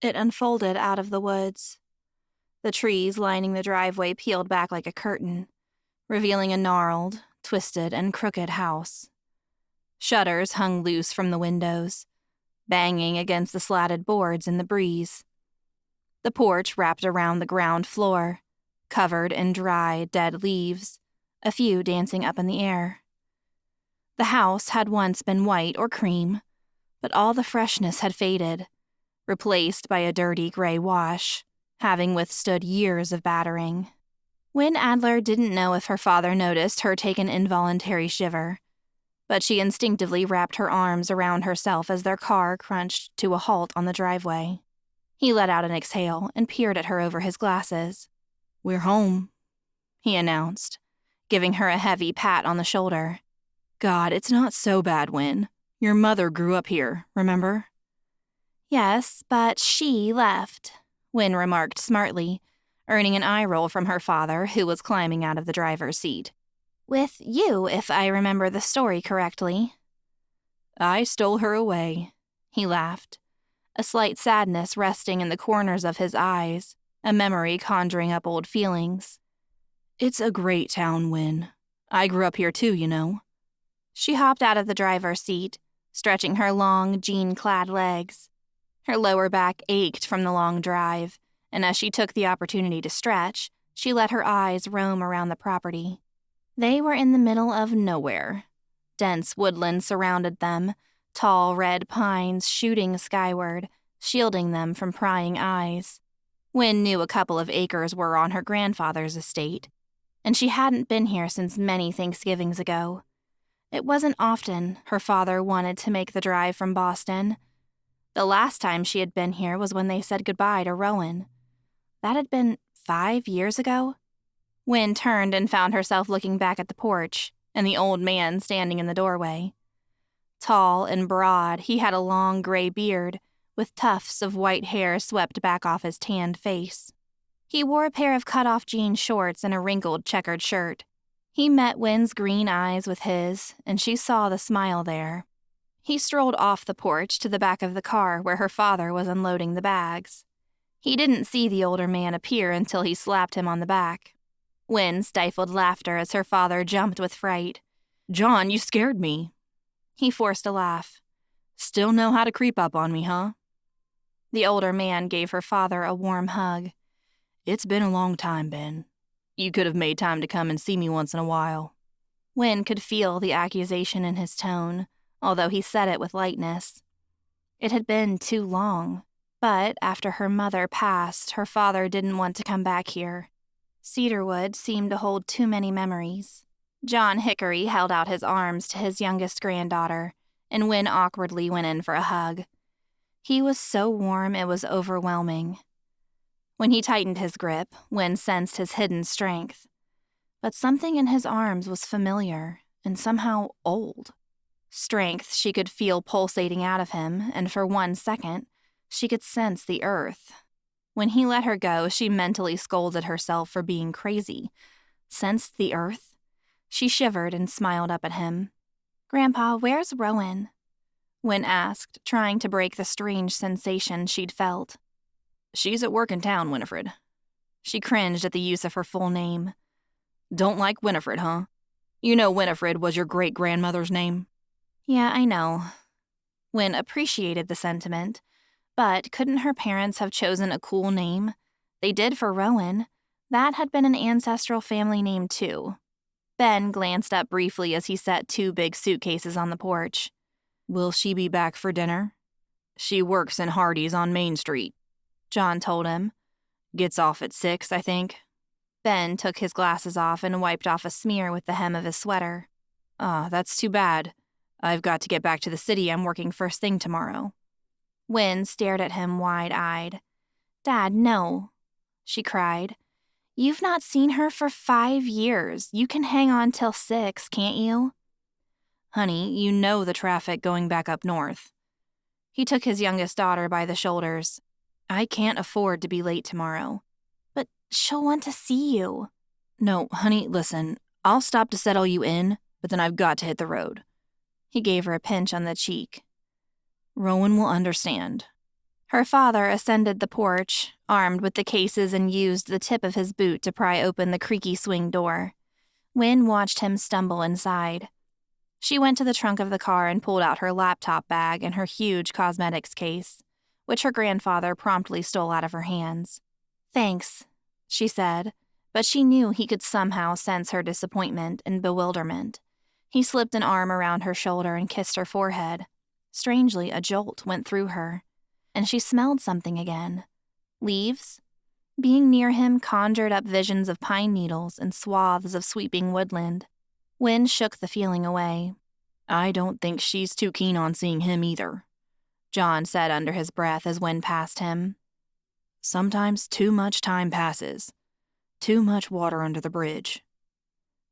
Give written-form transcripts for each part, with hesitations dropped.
It unfolded out of the woods. The trees lining the driveway peeled back like a curtain, revealing a gnarled, twisted, and crooked house. Shutters hung loose from the windows, banging against the slatted boards in the breeze. The porch wrapped around the ground floor, covered in dry, dead leaves, a few dancing up in the air. The house had once been white or cream, but all the freshness had faded, replaced by a dirty gray wash, having withstood years of battering. Win Adler didn't know if her father noticed her take an involuntary shiver, but she instinctively wrapped her arms around herself as their car crunched to a halt on the driveway. He let out an exhale and peered at her over his glasses. "We're home," he announced, giving her a heavy pat on the shoulder. "God, it's not so bad, Win. Your mother grew up here, remember?" "Yes, but she left," Win remarked smartly, earning an eye roll from her father, who was climbing out of the driver's seat. "With you, if I remember the story correctly." "I stole her away," he laughed, a slight sadness resting in the corners of his eyes, a memory conjuring up old feelings. "It's a great town, Win. I grew up here too, you know." She hopped out of the driver's seat, stretching her long, jean-clad legs. Her lower back ached from the long drive, and as she took the opportunity to stretch, she let her eyes roam around the property. They were in the middle of nowhere. Dense woodland surrounded them, tall red pines shooting skyward, shielding them from prying eyes. Win knew a couple of acres were on her grandfather's estate, and she hadn't been here since many Thanksgivings ago. It wasn't often her father wanted to make the drive from Boston. The last time she had been here was when they said goodbye to Rowan. That had been 5 years ago. Win turned and found herself looking back at the porch and the old man standing in the doorway. Tall and broad, he had a long gray beard with tufts of white hair swept back off his tanned face. He wore a pair of cut-off jean shorts and a wrinkled checkered shirt. He met Win's green eyes with his, and she saw the smile there. He strolled off the porch to the back of the car where her father was unloading the bags. He didn't see the older man appear until he slapped him on the back. Win stifled laughter as her father jumped with fright. "John, you scared me." He forced a laugh. "Still know how to creep up on me, huh?" The older man gave her father a warm hug. "It's been a long time, Ben. You could have made time to come and see me once in a while." Win could feel the accusation in his tone, although he said it with lightness. It had been too long, but after her mother passed, her father didn't want to come back here. Cedarwood seemed to hold too many memories. John Hickory held out his arms to his youngest granddaughter, and Win awkwardly went in for a hug. He was so warm it was overwhelming. When he tightened his grip, Win sensed his hidden strength. But something in his arms was familiar and somehow old. Strength she could feel pulsating out of him, and for 1 second, she could sense the earth. When he let her go, she mentally scolded herself for being crazy. Sensed the earth? She shivered and smiled up at him. "Grandpa, where's Rowan?" Win asked, trying to break the strange sensation she'd felt. "She's at work in town, Winifred." She cringed at the use of her full name. "Don't like Winifred, huh? You know Winifred was your great-grandmother's name?" "Yeah, I know." Win appreciated the sentiment, but couldn't her parents have chosen a cool name? They did for Rowan. That had been an ancestral family name, too. Ben glanced up briefly as he set 2 big suitcases on the porch. "Will she be back for dinner?" "She works in Hardee's on Main Street," John told him. "Gets off at 6, I think." Ben took his glasses off and wiped off a smear with the hem of his sweater. That's too bad. I've got to get back to the city. I'm working first thing tomorrow." Win stared at him wide-eyed. "Dad, no," she cried. "You've not seen her for 5 years. You can hang on till 6, can't you?" "Honey, you know the traffic going back up north." He took his youngest daughter by the shoulders. "I can't afford to be late tomorrow." "But she'll want to see you." "No, honey, listen. I'll stop to settle you in, but then I've got to hit the road." He gave her a pinch on the cheek. "Rowan will understand." Her father ascended the porch, armed with the cases, and used the tip of his boot to pry open the creaky swing door. Wynne watched him stumble inside. She went to the trunk of the car and pulled out her laptop bag and her huge cosmetics case, which her grandfather promptly stole out of her hands. "Thanks," she said, but she knew he could somehow sense her disappointment and bewilderment. He slipped an arm around her shoulder and kissed her forehead. Strangely, a jolt went through her, and she smelled something again. Leaves? Being near him conjured up visions of pine needles and swaths of sweeping woodland. Wynne shook the feeling away. "I don't think she's too keen on seeing him either," John said under his breath as Wynne passed him. "Sometimes too much time passes. Too much water under the bridge."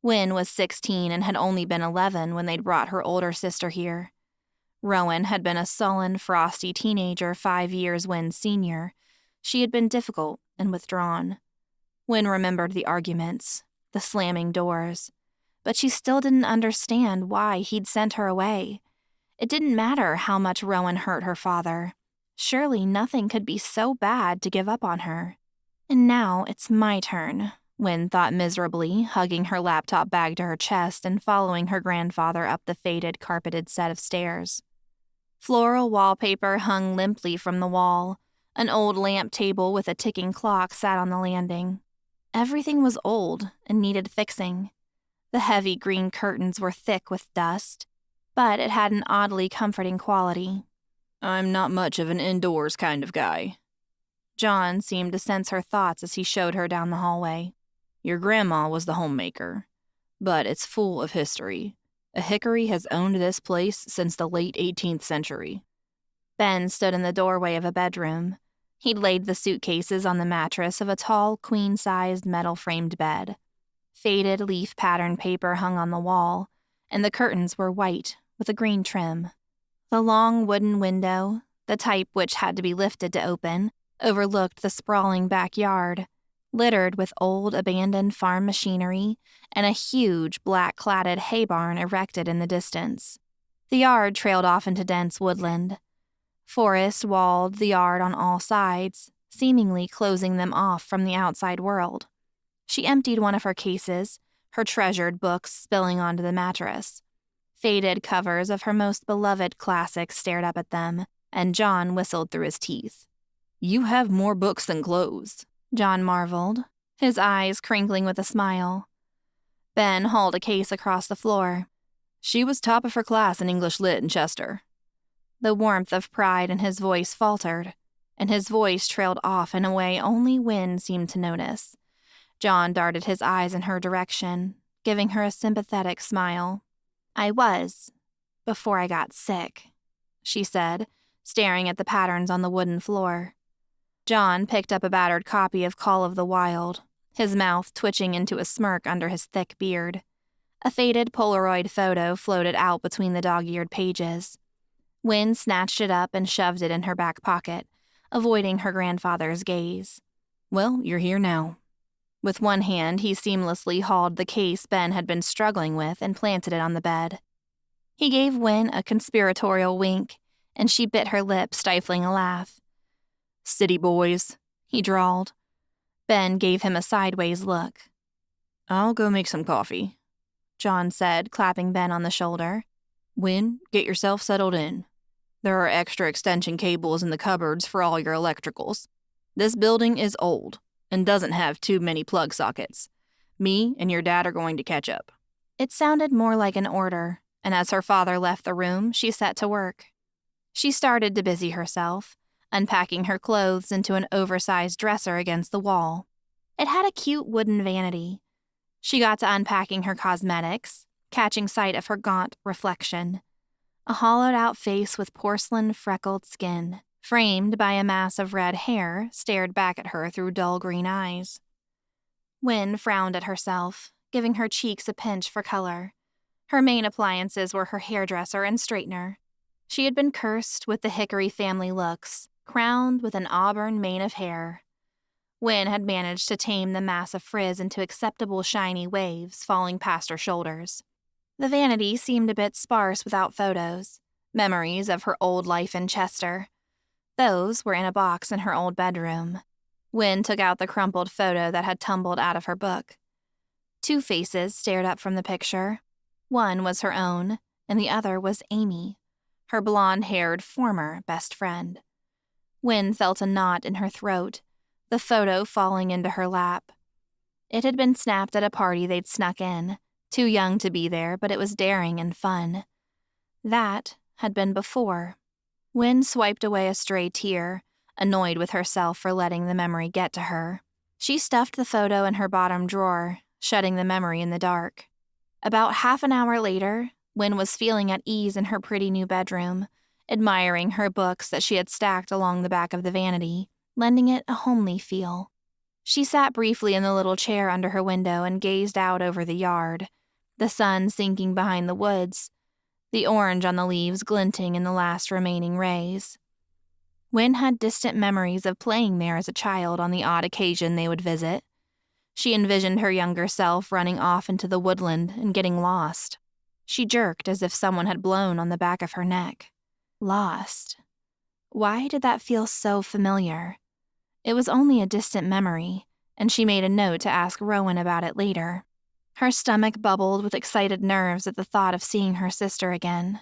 Wynne was 16 and had only been 11 when they'd brought her older sister here. Rowan had been a sullen, frosty teenager 5 years Wynne's senior. She had been difficult and withdrawn. Wynne remembered the arguments, the slamming doors, but she still didn't understand why he'd sent her away. It didn't matter how much Rowan hurt her father. Surely nothing could be so bad to give up on her. And now it's my turn, Wynne thought miserably, hugging her laptop bag to her chest and following her grandfather up the faded, carpeted set of stairs. Floral wallpaper hung limply from the wall. An old lamp table with a ticking clock sat on the landing. Everything was old and needed fixing. The heavy green curtains were thick with dust, but it had an oddly comforting quality. "I'm not much of an indoors kind of guy." John seemed to sense her thoughts as he showed her down the hallway. "Your grandma was the homemaker, but it's full of history. A hickory has owned this place since the late 18th century. Ben stood in the doorway of a bedroom. He'd laid the suitcases on the mattress of a tall, queen-sized metal-framed bed. Faded leaf-patterned paper hung on the wall, and the curtains were white with a green trim. The long wooden window, the type which had to be lifted to open, overlooked the sprawling backyard, littered with old abandoned farm machinery and a huge black-cladded hay barn erected in the distance. The yard trailed off into dense woodland. Forest walled the yard on all sides, seemingly closing them off from the outside world. She emptied one of her cases, her treasured books spilling onto the mattress. Faded covers of her most beloved classics stared up at them, and John whistled through his teeth. "You have more books than clothes," John marveled, his eyes crinkling with a smile. Ben hauled a case across the floor. "She was top of her class in English Lit in Chester." The warmth of pride in his voice faltered, and his voice trailed off in a way only Wynne seemed to notice. John darted his eyes in her direction, giving her a sympathetic smile. "I was, before I got sick," she said, staring at the patterns on the wooden floor. John picked up a battered copy of Call of the Wild, his mouth twitching into a smirk under his thick beard. A faded Polaroid photo floated out between the dog-eared pages. Wynne snatched it up and shoved it in her back pocket, avoiding her grandfather's gaze. "Well, you're here now." With one hand, he seamlessly hauled the case Ben had been struggling with and planted it on the bed. He gave Wynne a conspiratorial wink, and she bit her lip, stifling a laugh. "City boys," he drawled. Ben gave him a sideways look. "I'll go make some coffee," John said, clapping Ben on the shoulder. "Wynne, get yourself settled in. There are extra extension cables in the cupboards for all your electricals. This building is old and doesn't have too many plug sockets. Me and your dad are going to catch up." It sounded more like an order, and as her father left the room, she set to work. She started to busy herself, unpacking her clothes into an oversized dresser against the wall. It had a cute wooden vanity. She got to unpacking her cosmetics, catching sight of her gaunt reflection. A hollowed-out face with porcelain, freckled skin, framed by a mass of red hair, stared back at her through dull green eyes. Wynne frowned at herself, giving her cheeks a pinch for color. Her main appliances were her hairdresser and straightener. She had been cursed with the Hickory family looks, crowned with an auburn mane of hair. Wynne had managed to tame the mass of frizz into acceptable shiny waves falling past her shoulders. The vanity seemed a bit sparse without photos, memories of her old life in Chester. Those were in a box in her old bedroom. Wynne took out the crumpled photo that had tumbled out of her book. Two faces stared up from the picture. One was her own, and the other was Amy, her blonde-haired former best friend. Wynne felt a knot in her throat, the photo falling into her lap. It had been snapped at a party they'd snuck in, too young to be there, but it was daring and fun. That had been before. Wynne swiped away a stray tear, annoyed with herself for letting the memory get to her. She stuffed the photo in her bottom drawer, shutting the memory in the dark. About half an hour later, Wynne was feeling at ease in her pretty new bedroom, admiring her books that she had stacked along the back of the vanity, lending it a homely feel. She sat briefly in the little chair under her window and gazed out over the yard, the sun sinking behind the woods, the orange on the leaves glinting in the last remaining rays. Wynne had distant memories of playing there as a child on the odd occasion they would visit. She envisioned her younger self running off into the woodland and getting lost. She jerked as if someone had blown on the back of her neck. Lost. Why did that feel so familiar? It was only a distant memory, and she made a note to ask Rowan about it later. Her stomach bubbled with excited nerves at the thought of seeing her sister again.